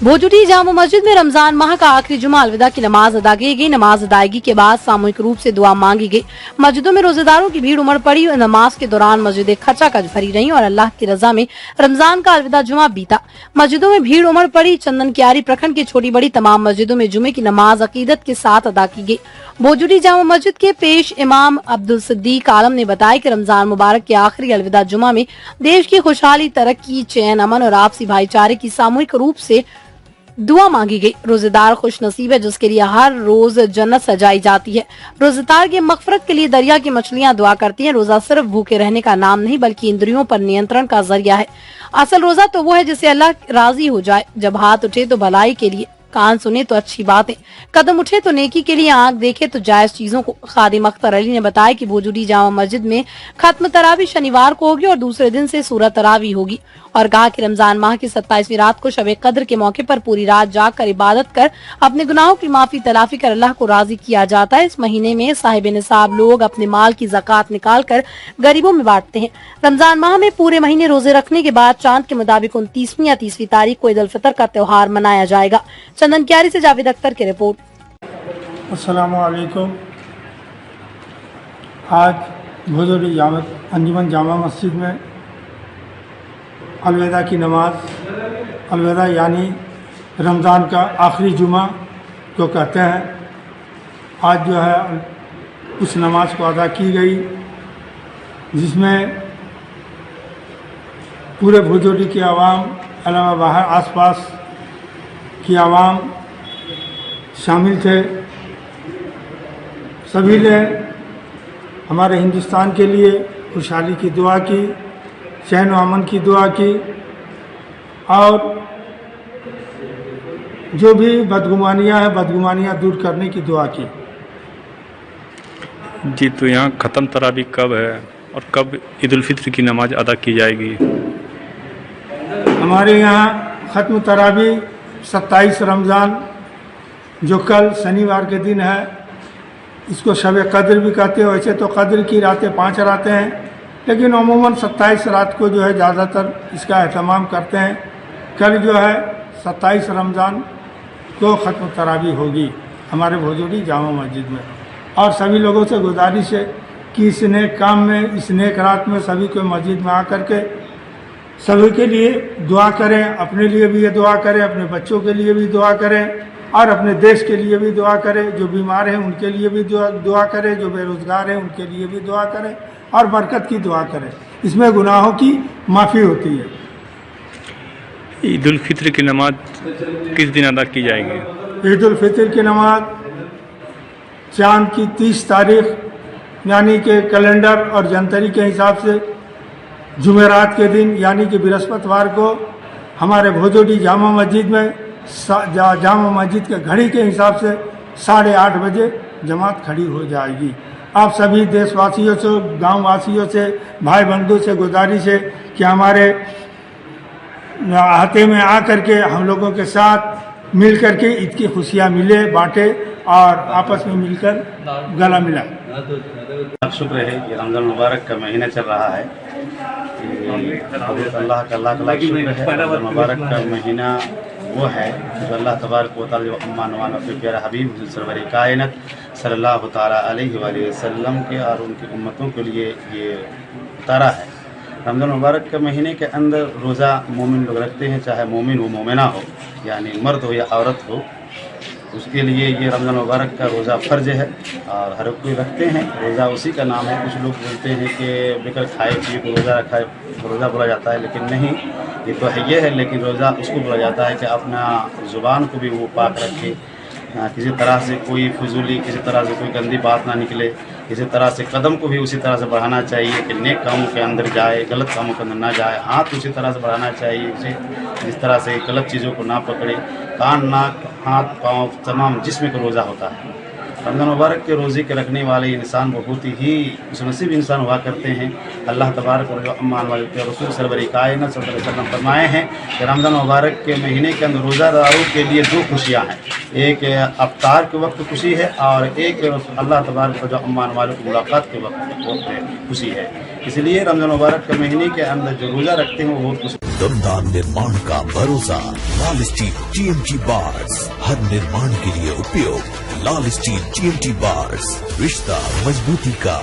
भोजूटी जामा मस्जिद में रमजान माह का आखिरी जुमा अलविदा की नमाज अदा की गई। नमाज अदायगी के बाद सामूहिक रूप से दुआ मांगी गई। मस्जिदों में रोजेदारों की भीड़ उमड़ पड़ी और नमाज के दौरान मस्जिदें खचाखच भरी रहीं और अल्लाह की रजा में रमजान का अलविदा जुमा बीता। मस्जिदों में भीड़ उमड़ पड़ी। चंदन कियारी प्रखंड की छोटी बड़ी तमाम मस्जिदों में जुमे की नमाज अकीदत के साथ अदा की गई। भोजूटी जामा मस्जिद के पेश इमाम अब्दुल सिद्दीक आलम ने बताया कि रमजान मुबारक के आखिरी अलविदा जुमा में देश की खुशहाली, तरक्की, चैन, अमन और आपसी भाईचारे की सामूहिक रूप से दुआ मांगी गई। रोजेदार खुश नसीब है जिसके लिए हर रोज जन्नत सजाई जाती है। रोजेदार की मगफरत के लिए दरिया की मछलियां दुआ करती हैं। रोजा सिर्फ भूखे रहने का नाम नहीं बल्कि इंद्रियों पर नियंत्रण का जरिया है। असल रोजा तो वो है जिससे अल्लाह राजी हो जाए। जब हाथ उठे तो भलाई के लिए, कान सुने तो अच्छी बातें, कदम उठे तो नेकी के लिए, आंख देखे तो जायज चीजों को। खादिम अख्तर अली ने बताया कि भोजूटी जामा मस्जिद में खत्म तरावी शनिवार को होगी और दूसरे दिन से सूरत तरावी होगी और कहा कि रमजान माह की 27वीं रात को शब कद्र के मौके पर पूरी रात जाग कर इबादत कर अपने गुनाहों की माफी तलाफी कर अल्लाह को राजी किया जाता है। इस महीने में साहिब निसाब लोग अपने माल की ज़कात निकाल कर गरीबों में बांटते हैं। रमजान माह में पूरे महीने रोजे रखने के बाद चांद के मुताबिक 29वीं या 30वीं तारीख को ईद उल फितर का त्योहार मनाया जाएगा। चंदन कियारी से जावेद अख्तर की रिपोर्ट। अस्सलामु अलैकुम। आज भोजूटी जामा अंजुमन जामा मस्जिद में अलविदा की नमाज, अलविदा यानी रमज़ान का आखिरी जुमा जो कहते हैं, आज जो है उस नमाज को अदा की गई जिसमें पूरे भोजूटी की आवाम, अलावा बाहर आसपास की आवाम शामिल थे। सभी ने हमारे हिंदुस्तान के लिए खुशहाली की दुआ की, चैन व अमन की दुआ की और जो भी बदगुमानियाँ हैं बदगुमानियाँ दूर करने की दुआ की। जी, तो यहाँ ख़त्म तरावी कब है और कब ईद उल फित्र की नमाज अदा की जाएगी? हमारे यहाँ ख़त्म तरावी 27 रमज़ान जो कल शनिवार के दिन है, इसको शब कद्र भी कहते हैं। वैसे तो कद्र की रातें 5 रातें हैं, लेकिन अमूमन 27 रात को जो है ज़्यादातर इसका एहतमाम करते हैं। कल जो है 27 रमज़ान को ख़त्म तरावी होगी हमारे भोजूटी जामा मस्जिद में। और सभी लोगों से गुजारिश है कि इस नेक काम में, इस नेक रात में सभी को मस्जिद में आकर के सभी के लिए दुआ करें। अपने लिए भी ये दुआ करें, अपने बच्चों के लिए भी दुआ करें और अपने देश के लिए भी दुआ करें। जो बीमार हैं उनके लिए भी दुआ करें, जो बेरोज़गार हैं उनके लिए भी दुआ करें और बरकत की दुआ करें। इसमें गुनाहों की माफ़ी होती है। ईद उल फित्र की नमाज किस दिन अदा की जाएगी? ईद उल फित्र की नमाज चाँद की 30 तारीख यानी कि कैलेंडर और जनतरी के हिसाब से जुमेरात के दिन यानी कि बृहस्पतिवार को हमारे भोजूटी जामा मस्जिद में जामा मस्जिद के घड़ी के हिसाब से 8:30 बजे जमात खड़ी हो जाएगी। आप सभी देशवासियों से, गांव वासियों से, भाई बंधु से गुजारिश है कि हमारे अहाते में आकर के हम लोगों के साथ मिल कर के ईद की खुशियाँ मिले, बांटे और आपस में मिलकर गला मिला। शुक्र है कि रमज़ान मुबारक का महीना चल रहा है। अल्लाह का लाख लाख शुक्र है। रमज़ान मुबारक का महीना वो है जो अल्लाह तबारक व तआला अम्मान वान अपने प्यारे हबीब सरवर कायनत सल्लल्लाहु ताला अलैहि वसल्लम के और उनकी उम्मतों के लिए ये उतारा है। रमज़ान मुबारक के महीने के अंदर रोज़ा मोमिन लोग रखते हैं, चाहे मोमिन हो मोमिना हो, यानी मर्द हो या औरत हो, उसके लिए ये रमज़ान मुबारक का रोज़ा फ़र्ज है और हर कोई रखते हैं। रोज़ा उसी का नाम है। कुछ लोग बोलते हैं कि बेकर खाए पिए को रोज़ा रखा है, रोज़ा बोला जाता है, लेकिन नहीं, ये तो है ये है, लेकिन रोज़ा उसको बोला जाता है कि अपना ज़ुबान को भी वो पाक रखे, किसी तरह से कोई फजूली, किसी तरह से कोई गंदी बात ना निकले, किसी तरह से कदम को भी उसी तरह से बढ़ाना चाहिए कि नेक कामों के अंदर जाए, गलत कामों के अंदर ना जाए। हाथ उसी तरह से बढ़ाना चाहिए उसे, जिस तरह से गलत चीज़ों को ना पकड़े। कान, नाक, हाथ, पाँव, तमाम जिस्म का रोज़ा होता है। रमज़ान मुबारक के रोज़े के रखने वाले इंसान बहुत ही खुशनसीब इंसान हुआ करते हैं। अल्लाह तबारक व अम्मान वाले के रसूल सरवर कायनत सल्लल्लाहु अलैहि वसल्लम फरमाए हैं कि रमज़ान मुबारक के महीने के अंदर रोज़ादारों के लिए 2 खुशियाँ हैं। एक अफ्तार के वक्त खुशी है और एक अल्लाह तबारक व अम्मान वालों की मुलाकात के वक्त खुशी है। इसलिए रमजान मुबारक के महीने के अंदर जो रोजा रखते हैं वो बहुत कुछ दमदार निर्माण का भरोसा लाल स्टील TMT बार्स, हर निर्माण के लिए उपयोग लाल स्टील TMT बार्स, रिश्ता मजबूती का।